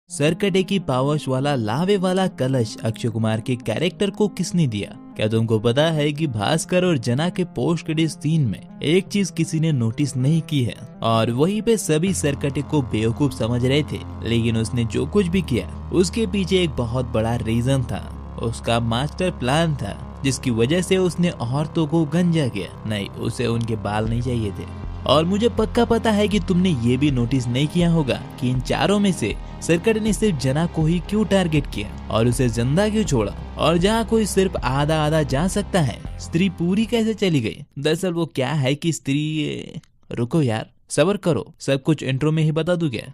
सरकटे की पावश वाला लावे वाला कलश अक्षय कुमार के कैरेक्टर को किसने दिया? क्या तुमको पता है कि भास्कर और जना के पोस्ट क्रेडिट सीन में एक चीज किसी ने नोटिस नहीं की है और वहीं पे सभी सरकटे को बेवकूफ समझ रहे थे, लेकिन उसने जो कुछ भी किया उसके पीछे एक बहुत बड़ा रीजन था। उसका मास्टर प्लान था जिसकी वजह से उसने औरतों को गंजा किया। नहीं, उसे उनके बाल नहीं चाहिए थे। और मुझे पक्का पता है कि तुमने ये भी नोटिस नहीं किया होगा कि इन चारों में से सरकटे ने सिर्फ जना को ही क्यों टारगेट किया और उसे जिंदा क्यों छोड़ा, और जहाँ कोई सिर्फ आधा आधा जा सकता है स्त्री पूरी कैसे चली गई। दरअसल वो क्या है कि स्त्री, रुको यार, सब्र करो, सब कुछ इंट्रो में ही बता दूं क्या?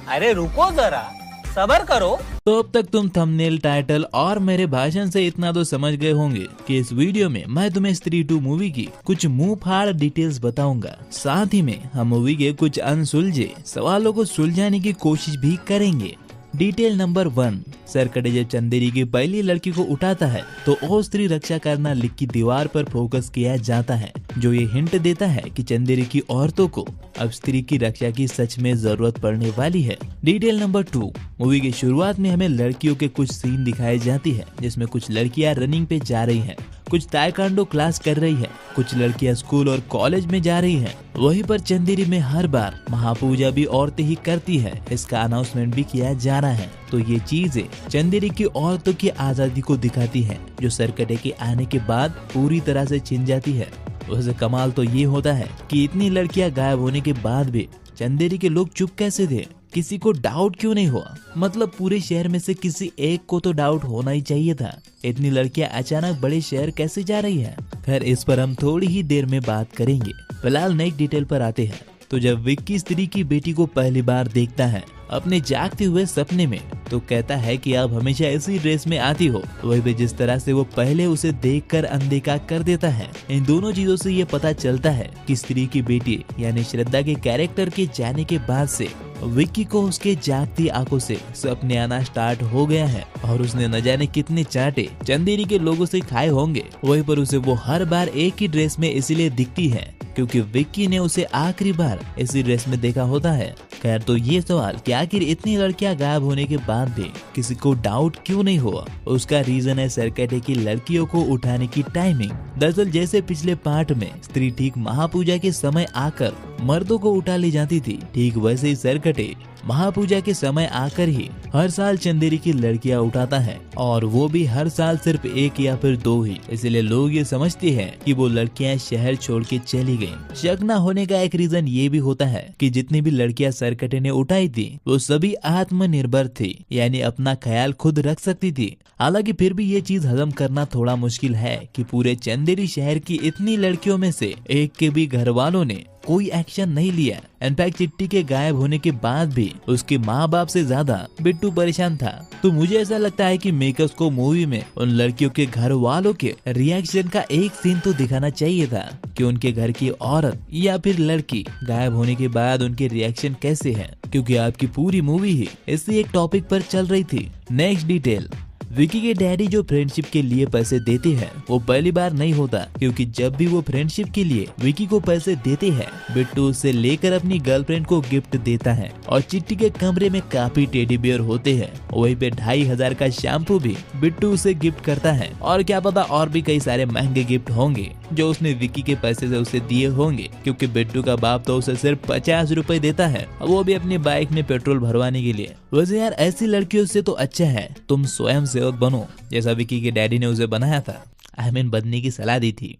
अरे रुको जरा, सब्र करो। तो अब तक तुम थंबनेल, टाइटल और मेरे भाषण से इतना तो समझ गए होंगे कि इस वीडियो में मैं तुम्हें स्त्री 2 मूवी की कुछ मुंह फाड़ डिटेल्स बताऊंगा। साथ ही में हम मूवी के कुछ अनसुलझे सवालों को सुलझाने की कोशिश भी करेंगे। डिटेल नंबर 1, सरकटे जब चंदेरी की पहली लड़की को उठाता है तो ओ स्त्री रक्षा करना लिख की दीवार पर फोकस किया जाता है, जो ये हिंट देता है कि चंदेरी की औरतों को अब स्त्री की रक्षा की सच में जरूरत पड़ने वाली है। डिटेल नंबर 2, मूवी की शुरुआत में हमें लड़कियों के कुछ सीन दिखाई जाती है जिसमें कुछ लड़कियां रनिंग पे जा रही हैं, कुछ ताइक्वांडो क्लास कर रही है, कुछ लड़कियां स्कूल और कॉलेज में जा रही हैं। वहीं पर चंदेरी में हर बार महापूजा भी औरतें ही करती है, इसका अनाउंसमेंट भी किया जा रहा है। तो ये चीजें चंदेरी की औरतों की आजादी को दिखाती है, जो सरकटे के आने के बाद पूरी तरह से छिन जाती है। वैसे कमाल तो ये होता है कि इतनी लड़कियां गायब होने के बाद भी चंदेरी के लोग चुप कैसे थे? किसी को डाउट क्यों नहीं हुआ? मतलब पूरे शहर में से किसी एक को तो डाउट होना ही चाहिए था। इतनी लड़कियां अचानक बड़े शहर कैसे जा रही हैं? खैर, इस पर हम थोड़ी ही देर में बात करेंगे। फिलहाल नेक्स्ट डिटेल पर आते हैं। तो जब विक्की स्त्री की बेटी को पहली बार देखता है अपने जागते हुए सपने में, तो कहता है कि आप हमेशा इसी ड्रेस में आती हो। वही भी जिस तरह से वो पहले उसे देखकर अनदेखा कर देता है। इन दोनों चीजों से ये पता चलता है कि स्त्री की बेटी यानी श्रद्धा के कैरेक्टर के जाने के बाद से विक्की को उसके जागती आंखों से सपने आना स्टार्ट हो गया है और उसने न जाने कितने चाटे चंदेरी के लोगों से खाए होंगे। वहीं पर उसे वो हर बार एक ही ड्रेस में इसलिए दिखती है क्योंकि विक्की ने उसे आखिरी बार इसी ड्रेस में देखा होता है। खैर, तो ये सवाल कि आखिर इतनी लड़कियां गायब होने के बाद भी किसी को डाउट क्यों नहीं हुआ, उसका रीजन है सरकटे की लड़कियों को उठाने की टाइमिंग। दरअसल जैसे पिछले पार्ट में स्त्री ठीक महापूजा के समय आकर मर्दों को उठा ले जाती थी, ठीक वैसे ही सरकटे महापूजा के समय आकर ही हर साल चंदेरी की लड़कियां उठाता है, और वो भी हर साल सिर्फ एक या फिर 2 ही। इसलिए लोग ये समझते हैं कि वो लड़कियां शहर छोड़ के चली गईं। शक न होने का एक रीजन ये भी होता है कि जितनी भी लड़कियां सरकटे ने उठाई थी वो सभी आत्मनिर्भर थी, यानी अपना ख्याल खुद रख सकती थी। हालांकि फिर भी ये चीज हजम करना थोड़ा मुश्किल है कि पूरे चंदेरी शहर की इतनी लड़कियों में से एक के भी घर वालों ने कोई एक्शन नहीं लिया। इनफैक्ट चिट्टी के गायब होने के बाद भी उसके माँ बाप से ज्यादा बिट्टू परेशान था। तो मुझे ऐसा लगता है कि मेकर्स को मूवी में उन लड़कियों के घर वालों के रिएक्शन का एक सीन तो दिखाना चाहिए था कि उनके घर की औरत या फिर लड़की गायब होने के बाद उनके रिएक्शन कैसे हैं, क्योंकि आपकी पूरी मूवी ही इसी एक टॉपिक पर चल रही थी। नेक्स्ट डिटेल, विकी के डैडी जो फ्रेंडशिप के लिए पैसे देते हैं वो पहली बार नहीं होता, क्योंकि जब भी वो फ्रेंडशिप के लिए विकी को पैसे देते हैं बिट्टू उसे लेकर अपनी गर्लफ्रेंड को गिफ्ट देता है, और चिट्टी के कमरे में काफी टेडी बियर होते हैं। वहीं पे 2500 का शैम्पू भी बिट्टू उसे गिफ्ट करता है, और क्या पता और भी कई सारे महंगे गिफ्ट होंगे जो उसने विकी के पैसे से उसे दिए होंगे, क्योंकि बिट्टू का बाप तो उसे सिर्फ 50 रुपए देता है, वो भी अपनी बाइक में पेट्रोल भरवाने के लिए। वैसे यार, ऐसी लड़कियों से तो अच्छा है तुम स्वयं सेवक बनो, जैसा विकी के डैडी ने उसे बनाया था। आई मीन बनने की सलाह दी थी।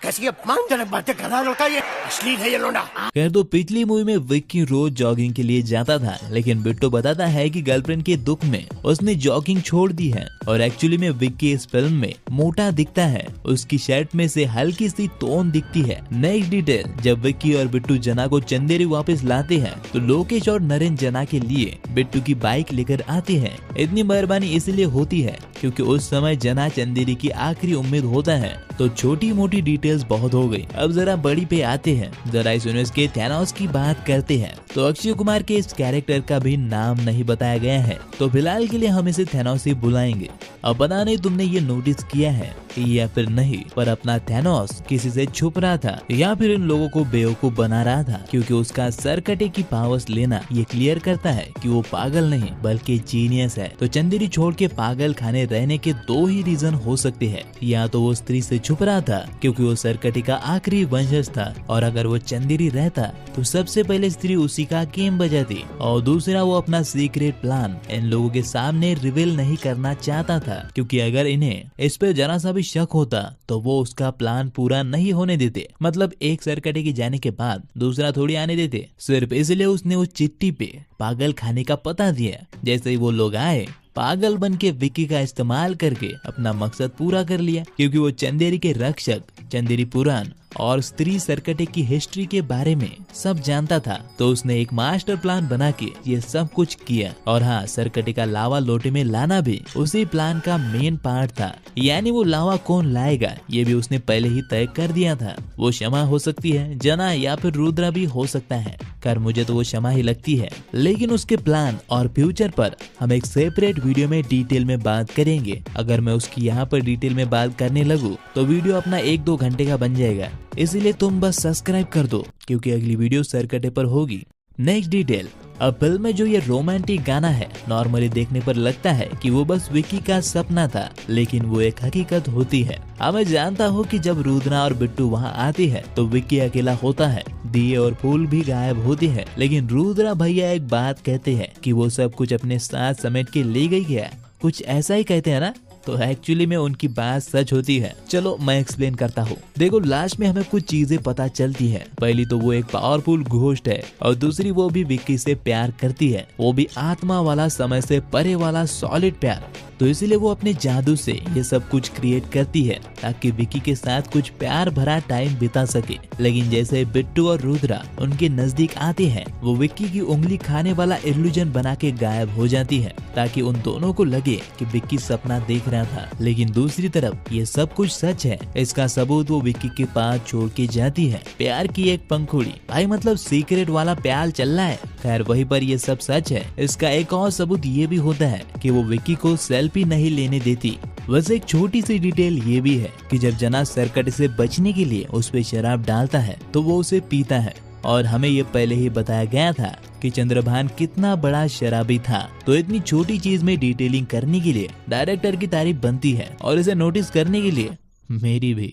कैसी अपमानजनक बातें कर रहा है लड़का, ये असली है ये लोंडा। खैर, तो पिछली मूवी में विक्की रोज जॉगिंग के लिए जाता था, लेकिन बिट्टू बताता है कि गर्लफ्रेंड के दुख में उसने जॉगिंग छोड़ दी है, और एक्चुअली में विक्की इस फिल्म में मोटा दिखता है, उसकी शर्ट में से हल्की सी तोन दिखती है। नेक्स्ट डिटेल, जब विक्की और बिट्टू जना को चंदेरी वापस लाते हैं तो लोकेश और नरेंद्र जना के लिए बिट्टू की बाइक लेकर आते हैं। इतनी मेहरबानी इसलिए होती है क्योंकि उस समय जना चंदेरी की आखिरी उम्मीद होता है। तो छोटी मोटी डिटेल्स बहुत हो गई, अब जरा बड़ी पे आते हैं। जरा इस यूनिवर्स के थैनोस की बात करते हैं। तो अक्षय कुमार के इस कैरेक्टर का भी नाम नहीं बताया गया है, तो फिलहाल के लिए हम इसे थैनोस ही बुलाएंगे। अब पता नहीं तुमने ये नोटिस किया है या फिर नहीं, पर अपना थैनोस किसी से छुप रहा था या फिर इन लोगों को बेवकूफ बना रहा था, क्योंकि उसका सरकटे की पावर्स लेना ये क्लियर करता है कि वो पागल नहीं बल्कि जीनियस है। तो चंदेरी छोड़ के पागल खाने रहने के दो ही रीजन हो सकते हैं, या तो वो स्त्री से छुप रहा था क्योंकि वो सरकटे का आखिरी वंशज था, और अगर वो चंदेरी रहता तो सबसे पहले स्त्री उसी का गेम बजाती, और दूसरा वो अपना सीक्रेट प्लान इन लोगों के सामने रिवील नहीं करना चाहता था, क्योंकि अगर इन्हें इस पे जरा सा भी शक होता तो वो उसका प्लान पूरा नहीं होने देते। मतलब एक सरकटे के जाने के बाद दूसरा थोड़ी आने देते, सिर्फ इसलिए उसने उस चिट्ठी पे पागल खाने का पता दिया। जैसे ही वो लोग आए, पागल बन के विक्की का इस्तेमाल करके अपना मकसद पूरा कर लिया, क्योंकि वो चंदेरी के रक्षक, चंदेरी पुराण और स्त्री सरकटे की हिस्ट्री के बारे में सब जानता था। तो उसने एक मास्टर प्लान बना के ये सब कुछ किया। और हाँ, सरकटे का लावा लोटे में लाना भी उसी प्लान का मेन पार्ट था, यानी वो लावा कौन लाएगा ये भी उसने पहले ही तय कर दिया था। वो क्षमा हो सकती है, जना या फिर रुद्रा भी हो सकता है, कर मुझे तो वो क्षमा ही लगती है। लेकिन उसके प्लान और फ्यूचर पर हम एक सेपरेट वीडियो में डिटेल में बात करेंगे। अगर मैं उसकी यहाँ पर डिटेल में बात करने लगूँ तो वीडियो अपना 1-2 घंटे का बन जाएगा, इसीलिए तुम बस सब्सक्राइब कर दो, क्योंकि अगली वीडियो सरकटे पर होगी। नेक्स्ट डिटेल, अब फिल्म में जो ये रोमांटिक गाना है, नॉर्मली देखने पर लगता है कि वो बस विक्की का सपना था, लेकिन वो एक हकीकत होती है। अब मैं जानता हूँ कि जब रुद्रा और बिट्टू वहाँ आती है तो विक्की अकेला होता है, दिए और फूल भी गायब होती है, लेकिन रुद्रा भैया एक बात कहते हैं कि वो सब कुछ अपने साथ समेट के ले गई है, कुछ ऐसा ही कहते हैं ना। तो एक्चुअली में उनकी बात सच होती है। चलो मैं एक्सप्लेन करता हूँ। देखो, लास्ट में हमें कुछ चीजें पता चलती है। पहली तो वो एक पावरफुल घोस्ट है, और दूसरी वो भी विक्की से प्यार करती है, वो भी आत्मा वाला, समय से परे वाला सॉलिड प्यार। तो इसीलिए वो अपने जादू से ये सब कुछ क्रिएट करती है ताकि विक्की के साथ कुछ प्यार भरा टाइम बिता सके। लेकिन जैसे बिट्टू और रुद्रा उनके नजदीक आते हैं, वो विक्की की उंगली खाने वाला इल्यूजन बना के गायब हो जाती है, ताकि उन दोनों को लगे कि विक्की सपना देख रहा था। लेकिन दूसरी तरफ ये सब कुछ सच है। इसका सबूत वो विक्की के पास छोड़ के जाती है, प्यार की एक पंखुड़ी। भाई मतलब सीक्रेट वाला प्यार चल रहा है। खैर वहीं पर ये सब सच है। इसका एक और सबूत ये भी होता है कि वो विक्की को सेल्फी नहीं लेने देती। वैसे एक छोटी सी डिटेल ये भी है कि जब जना सरकटे से बचने के लिए उस पे शराब डालता है तो वो उसे पीता है, और हमें ये पहले ही बताया गया था कि चंद्रभान कितना बड़ा शराबी था। तो इतनी छोटी चीज में डिटेलिंग करने के लिए डायरेक्टर की तारीफ बनती है, और इसे नोटिस करने के लिए मेरी भी।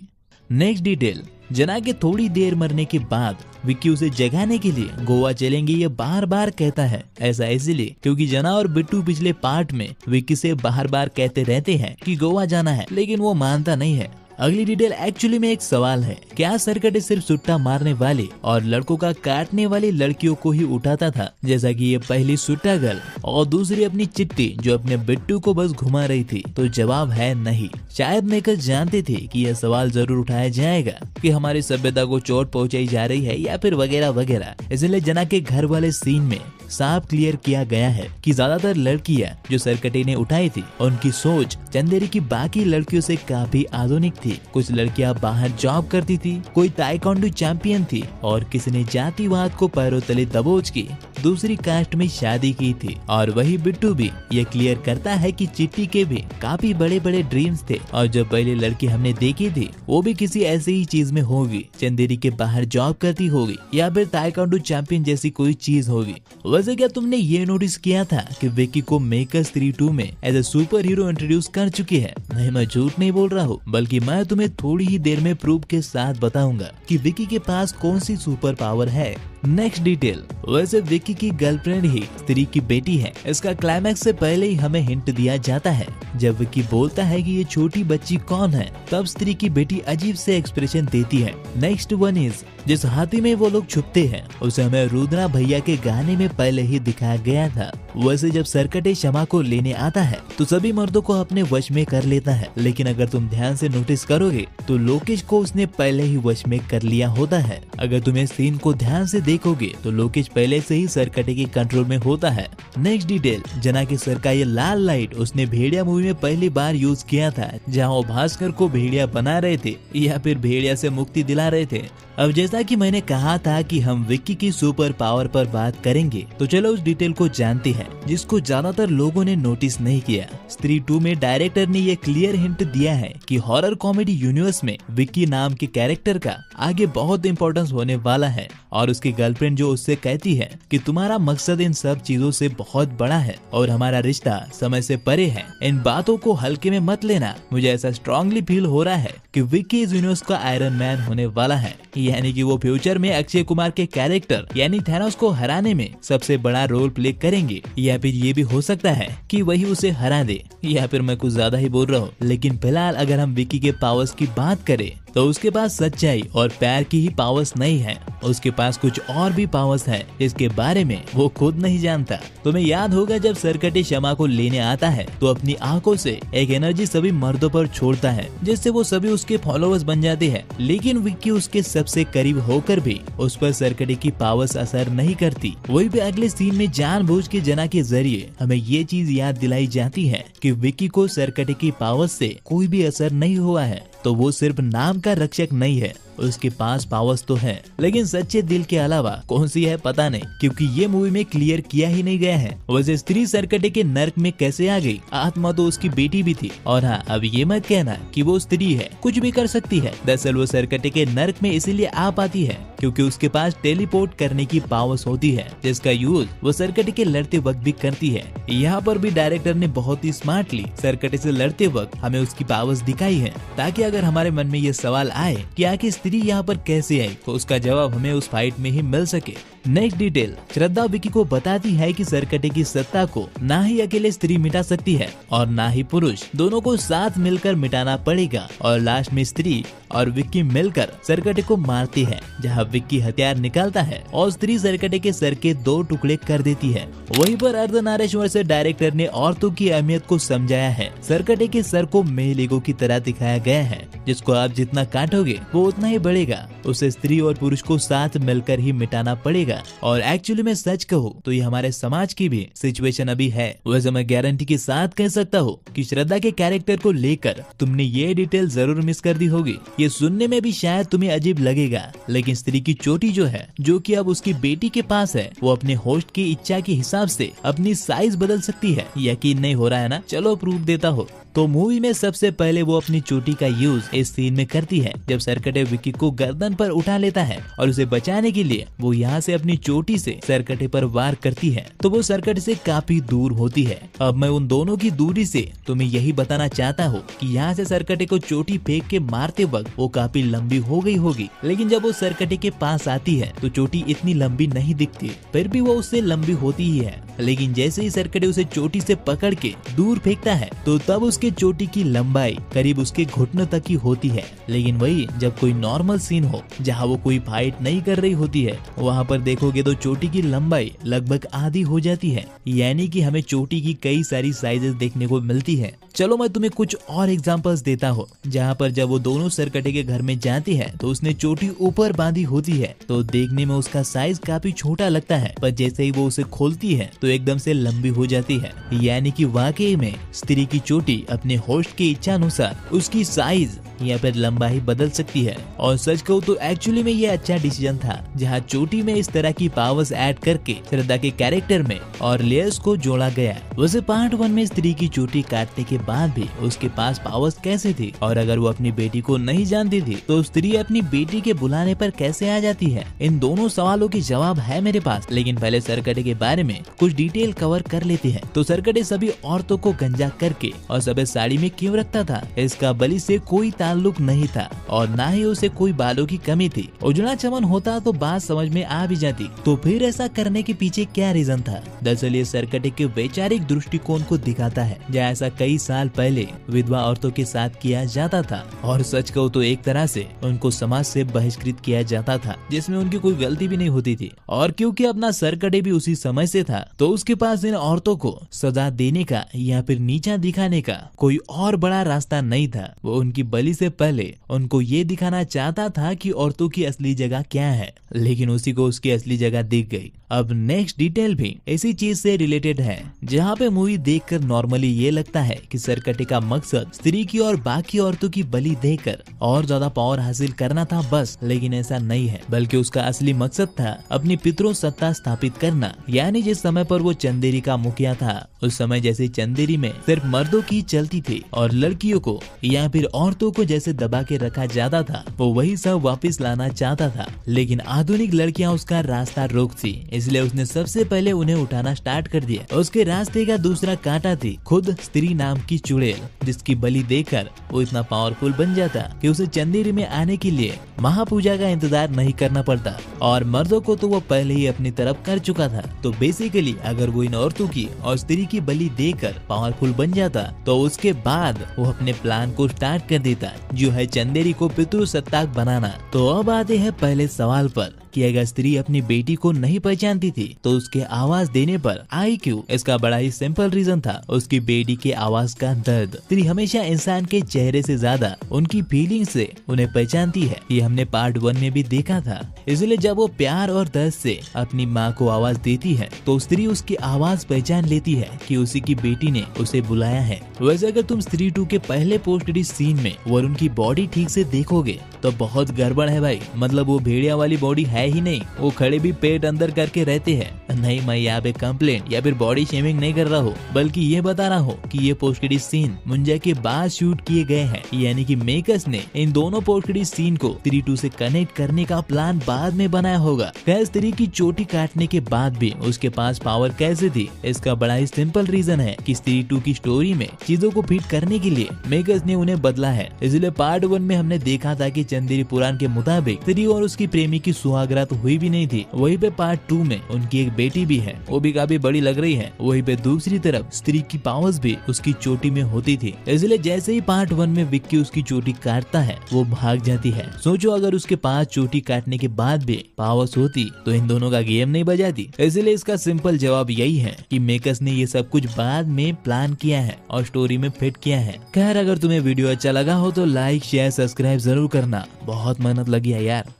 नेक्स्ट डिटेल, जना के थोड़ी देर मरने के बाद विक्की उसे जगाने के लिए गोवा चलेंगे ये बार बार कहता है। ऐसा इसलिए क्योंकि जना और बिट्टू पिछले पार्ट में विक्की से बार बार कहते रहते हैं कि गोवा जाना है, लेकिन वो मानता नहीं है। अगली डिटेल एक्चुअली में एक सवाल है, क्या सरकटे सिर्फ सुट्टा मारने वाले और लड़कों का काटने वाली लड़कियों को ही उठाता था, जैसा कि ये पहली सुट्टा गर्ल और दूसरी अपनी चिट्टी जो अपने बिट्टू को बस घुमा रही थी? तो जवाब है नहीं। शायद मेकर्स जानते थे कि यह सवाल जरूर उठाया जाएगा कि हमारी सभ्यता को चोट पहुंचाई जा रही है या फिर वगैरह वगैरह, इसलिए जना के घर वाले सीन में साफ क्लियर किया गया है कि ज्यादातर लड़कियां जो सरकटे ने उठाई थी उनकी सोच चंदेरी की बाकी लड़कियों से काफी आधुनिक थी। कुछ लड़कियां बाहर जॉब करती थी, कोई ताइक्वांडो चैंपियन थी, और किसी ने जातिवाद को पैरों तले दबोच के दूसरी कास्ट में शादी की थी। और वही बिट्टू भी ये क्लियर करता है कि चिट्टी के भी काफी बड़े बड़े ड्रीम्स थे, और जो पहले लड़की हमने देखी थी वो भी किसी ऐसी ही चीज में होगी, चंदेरी के बाहर जॉब करती होगी या फिर ताइक्वांडो चैंपियन जैसी कोई चीज होगी। वैसे क्या तुमने ये नोटिस किया था कि विक्की को मेकर्स 3-2 में as a super hero introduce कर चुकी है? नहीं, मैं झूठ नहीं बोल रहा हूँ, बल्कि मैं तुम्हें थोड़ी ही देर में प्रूफ के साथ बताऊंगा कि विक्की के पास कौन सी सुपर पावर है। नेक्स्ट डिटेल, वैसे विक्की की गर्लफ्रेंड ही स्त्री की बेटी है। इसका क्लाइमैक्स से पहले ही हमें हिंट दिया जाता है। जब विक्की बोलता है कि ये छोटी बच्ची कौन है, तब स्त्री की बेटी अजीब से एक्सप्रेशन देती है। नेक्स्ट वन इज, जिस हाथी में वो लोग छुपते हैं उसे हमें रुद्रा भैया के गाने में पहले ही दिखाया गया था। वैसे जब सरकटे क्षमा को लेने आता है तो सभी मर्दों को अपने वश में कर लेता है, लेकिन अगर तुम ध्यान से नोटिस करोगे तो लोकेश को उसने पहले ही वश में कर लिया होता है। अगर तुम इस सीन को ध्यान से देखोगे तो लोकेश पहले से ही सरकटे के कंट्रोल में होता है। नेक्स्ट डिटेल, जना के सर का ये लाल लाइट उसने भेड़िया मूवी में पहली बार यूज किया था, जहाँ वो भास्कर को भेड़िया बना रहे थे या फिर भेड़िया से मुक्ति दिला रहे थे। अब जैसा कि मैंने कहा था कि हम विक्की की सुपर पावर पर बात करेंगे, तो चलो उस डिटेल को जानते हैं। है जिसको ज्यादातर लोगों ने नोटिस नहीं किया। स्त्री 2 में डायरेक्टर ने ये क्लियर हिंट दिया है कि हॉरर कॉमेडी यूनिवर्स में विक्की नाम के कैरेक्टर का आगे बहुत इंपॉर्टेंस होने वाला है और उसकी गर्लफ्रेंड जो उससे कहती है कि तुम्हारा मकसद इन सब चीजों से बहुत बड़ा है और हमारा रिश्ता समय से परे है, इन बातों को हल्के में मत लेना। मुझे ऐसा स्ट्रांगली फील हो रहा है कि विक्की इस यूनिवर्स का आयरन मैन होने वाला है, यानी कि वो फ्यूचर में अक्षय कुमार के कैरेक्टर यानी थैनोस को हराने में सबसे बड़ा रोल प्ले करेंगे, या फिर ये भी हो सकता है कि वही उसे हरा दे, या फिर मैं कुछ ज्यादा ही बोल रहा हूँ। लेकिन फिलहाल अगर हम विक्की के पावर्स की बात करें तो उसके पास सच्चाई और प्यार की ही पावर्स नहीं है, उसके पास कुछ और भी पावर्स है इसके बारे में वो खुद नहीं जानता। तुम्हें याद होगा जब सरकटे क्षमा को लेने आता है तो अपनी आंखों से एक एनर्जी सभी मर्दों पर छोड़ता है जिससे वो सभी उसके फॉलोअर्स बन जाते हैं, लेकिन विक्की उसके सबसे करीब होकर भी उस पर सरकटे की पावर्स असर नहीं करती। वही भी अगले सीन में जानबूझ के जना के जरिए हमें ये चीज याद दिलाई जाती है कि विक्की को सरकटे की पावर्स से कोई भी असर नहीं हुआ है, तो वो सिर्फ नाम का रक्षक नहीं है, उसके पास पावर्स तो है, लेकिन सच्चे दिल के अलावा कौन सी है पता नहीं, क्योंकि ये मूवी में क्लियर किया ही नहीं गया है। वैसे स्त्री सरकटे के नर्क में कैसे आ गई? आत्मा तो उसकी बेटी भी थी, और हाँ अब ये मत कहना कि वो स्त्री है, कुछ भी कर सकती है। दरअसल वो सरकटे के नर्क में इसीलिए आ पाती है क्योंकि उसके पास टेलीपोर्ट करने की पावर्स होती है, जिसका यूज वो सरकटे के लड़ते वक्त भी करती है। यहाँ पर भी डायरेक्टर ने बहुत ही स्मार्टली सरकटे से लड़ते वक्त हमें उसकी पावर्स दिखाई है, ताकि अगर हमारे मन में ये सवाल आए कि आखिर स्त्री यहाँ पर कैसे आई तो उसका जवाब हमें उस फाइट में ही मिल सके। नेक्स्ट डिटेल, श्रद्धा विक्की को बताती है कि सरकटे की सत्ता को ना ही अकेले स्त्री मिटा सकती है और ना ही पुरुष, दोनों को साथ मिलकर मिटाना पड़ेगा। और लास्ट में स्त्री और विक्की मिलकर सरकटे को मारती है, जहाँ विक्की हथियार निकालता है और स्त्री सरकटे के सर के 2 टुकड़े कर देती है। वहीं पर अर्धनारेश्वर से डायरेक्टर ने औरतों की अहमियत को समझाया है। सरकटे के सर को मेल ईगो की तरह दिखाया गया है, जिसको आप जितना काटोगे वो उतना ही बढ़ेगा। उसे स्त्री और पुरुष को साथ मिलकर ही मिटाना पड़ेगा। और एक्चुअली मैं सच कहूँ तो ये हमारे समाज की भी सिचुएशन अभी है। वैसे मैं गारंटी के साथ कह सकता हूँ कि श्रद्धा के कैरेक्टर को लेकर तुमने ये डिटेल जरूर मिस कर दी होगी। ये सुनने में भी शायद तुम्हें अजीब लगेगा, लेकिन स्त्री की चोटी जो है, जो कि अब उसकी बेटी के पास है, वो अपने होस्ट की इच्छा के हिसाब से अपनी साइज बदल सकती है। यकीन नहीं हो रहा है ना? चलो प्रूफ देता हो। तो मूवी में सबसे पहले वो अपनी चोटी का यूज इस सीन में करती है जब सरकटे विक्की को गर्दन पर उठा लेता है और उसे बचाने के लिए वो यहाँ से अपनी चोटी से सरकटे पर वार करती है, तो वो सरकटे से काफी दूर होती है। अब मैं उन दोनों की दूरी से तुम्हें यही बताना चाहता हूँ कि यहाँ से सरकटे को चोटी फेंक के मारते वक्त वो काफी लंबी हो गई होगी, लेकिन जब वो सरकटे के पास आती है तो चोटी इतनी लंबी नहीं दिखती, फिर भी वो उससे लंबी होती ही है। लेकिन जैसे ही सरकटे उसे चोटी से पकड़ के दूर फेंकता है तो तब उसके चोटी की लंबाई करीब उसके घुटनों तक की होती है। लेकिन वही जब कोई नॉर्मल सीन हो जहाँ वो कोई फाइट नहीं कर रही होती है, वहाँ पर देखोगे तो चोटी की लंबाई लगभग आधी हो जाती है, यानी कि हमें चोटी की कई सारी साइजेस देखने को मिलती है। चलो मैं तुम्हें कुछ और एग्जांपल्स देता हूँ, जहाँ पर जब वो दोनों सरकटे के घर में जाती है तो उसने चोटी ऊपर बांधी होती है, तो देखने में उसका साइज काफी छोटा लगता है, पर जैसे ही वो उसे खोलती है तो एकदम से लंबी हो जाती है। यानी कि वाकई में स्त्री की चोटी अपने होस्ट की इच्छा अनुसार उसकी साइज या फिर लंबाई बदल सकती है। और सच कहूँ तो एक्चुअली में ये अच्छा डिसीजन था, जहाँ चोटी में इस तरह की पावर्स ऐड करके श्रद्धा के कैरेक्टर में और लेयर्स को जोड़ा गया। वैसे पार्ट 1 में स्त्री की चोटी काटने के बाद भी उसके पास पावर्स कैसे थी, और अगर वो अपनी बेटी को नहीं जानती थी तो स्त्री अपनी बेटी के बुलाने पर कैसे आ जाती है? इन दोनों सवालों के जवाब है मेरे पास, लेकिन पहले सरकटे के बारे में कुछ डिटेल कवर कर लेते हैं। तो सरकटे सभी औरतों को गंजा करके और सफेद साड़ी में क्यों रखता था? इसका बलि से कोई ताल्लुक नहीं था और ना ही उसे कोई बालों की कमी थी। उजड़ा चमन होता तो बात समझ में आ भी जाती, तो फिर ऐसा करने के पीछे क्या रीजन था? दरअसल ये सरकटे के वैचारिक दृष्टिकोण को दिखाता है, जहाँ ऐसा कई साल पहले विधवा औरतों के साथ किया जाता था, और सच कहूँ तो एक तरह से उनको समाज से बहिष्कृत किया जाता था, जिसमें उनकी कोई गलती भी नहीं होती थी। और क्योंकि अपना सरकटे भी उसी समय से था, तो उसके पास इन औरतों को सजा देने का या फिर नीचा दिखाने का कोई और बड़ा रास्ता नहीं था। वो उनकी बलि से पहले उनको ये दिखाना चाहता था कि औरतों की असली जगह क्या है, लेकिन उसी को उसकी असली जगह दिख गई। अब नेक्स्ट डिटेल भी इसी चीज से रिलेटेड है, जहाँ पे मूवी देखकर नॉर्मली ये लगता है कि सरकटे का मकसद स्त्री की और बाकी औरतों की बलि देकर और ज्यादा पावर हासिल करना था बस, लेकिन ऐसा नहीं है, बल्कि उसका असली मकसद था अपनी पितरों सत्ता स्थापित करना। यानी जिस समय पर वो चंदेरी का मुखिया था, उस समय जैसे चंदेरी में सिर्फ मर्दों की चलती थी और लड़कियों को या फिर औरतों को जैसे दबा के रखा जाता था, वो वही सब वापस लाना चाहता था। लेकिन आधुनिक लड़कियां उसका रास्ता रोकती, इसलिए उसने सबसे पहले उन्हें उठाना स्टार्ट कर दिया। उसके रास्ते का दूसरा कांटा थी खुद स्त्री नाम की चुड़ैल, जिसकी बलि देकर वो इतना पावरफुल बन जाता कि उसे चंदेरी में आने के लिए महापूजा का इंतजार नहीं करना पड़ता और मर्दों को तो वो पहले ही अपनी तरफ कर चुका था। तो बेसिकली अगर वो इन औरतों की और स्त्री की बलि देकर पावरफुल बन जाता तो उसके बाद वो अपने प्लान को स्टार्ट कर देता, जो है चंदेरी को पितृसत्ताक बनाना। तो अब आते हैं पहले सवाल पर कि अगर स्त्री अपनी बेटी को नहीं पहचानती थी तो उसके आवाज देने पर आई क्यों? इसका बड़ा ही सिंपल रीजन था, उसकी बेटी के आवाज का दर्द। स्त्री हमेशा इंसान के चेहरे से ज्यादा उनकी फीलिंग से उन्हें पहचानती है, ये हमने पार्ट 1 में भी देखा था। इसलिए जब वो प्यार और दर्द से अपनी माँ को आवाज देती है तो स्त्री उसकी आवाज पहचान लेती है कि उसी की बेटी ने उसे बुलाया है। वैसे अगर तुम स्त्री 2 के पहले पोस्ट क्रेडिट सीन में वरुण की बॉडी ठीक से देखोगे तो बहुत गड़बड़ है भाई। मतलब वो भेड़िया वाली बॉडी है ही नहीं, वो खड़े भी पेट अंदर करके रहते हैं। नहीं, मैं यहाँ पे कंप्लेंट या फिर बॉडी शेमिंग नहीं कर रहा हूँ, बल्कि ये बता रहा हूँ कि ये पोस्ट क्रेडिट सीन मुंजा के बाद शूट किए गए हैं। यानी कि मेकर्स ने इन दोनों पोस्ट क्रेडिट सीन को स्त्री 2 से कनेक्ट करने का प्लान बाद में बनाया होगा। खैर, स्त्री की चोटी काटने के बाद भी उसके पास पावर कैसे थी? इसका बड़ा ही सिंपल रीजन है कि स्त्री 2 की स्टोरी में चीजों को फिट करने के लिए मेकर्स ने उन्हें बदला है। इसलिए पार्ट 1 में हमने देखा था कि चंदेरी पुराण के मुताबिक स्त्री और उसकी प्रेमी की सुहागरात हुई भी नहीं थी। वहीं पे पार्ट 2 में उनकी एक बेटी भी है, वो भी काफी बड़ी लग रही है। वहीं पे दूसरी तरफ स्त्री की पावर्स भी उसकी चोटी में होती थी। इसलिए जैसे ही पार्ट 1 में विक्की उसकी चोटी काटता है वो भाग जाती है। सोचो अगर उसके पास चोटी काटने के बाद भी पावर्स होती तो इन दोनों का गेम नहीं बजाती। इसलिए इसका सिंपल जवाब यही है कि मेकर्स ने ये सब कुछ बाद में प्लान किया है और स्टोरी में फिट किया है। खैर, अगर तुम्हें वीडियो अच्छा लगा हो तो लाइक शेयर सब्सक्राइब जरूर करना, बहुत मेहनत लगी है यार।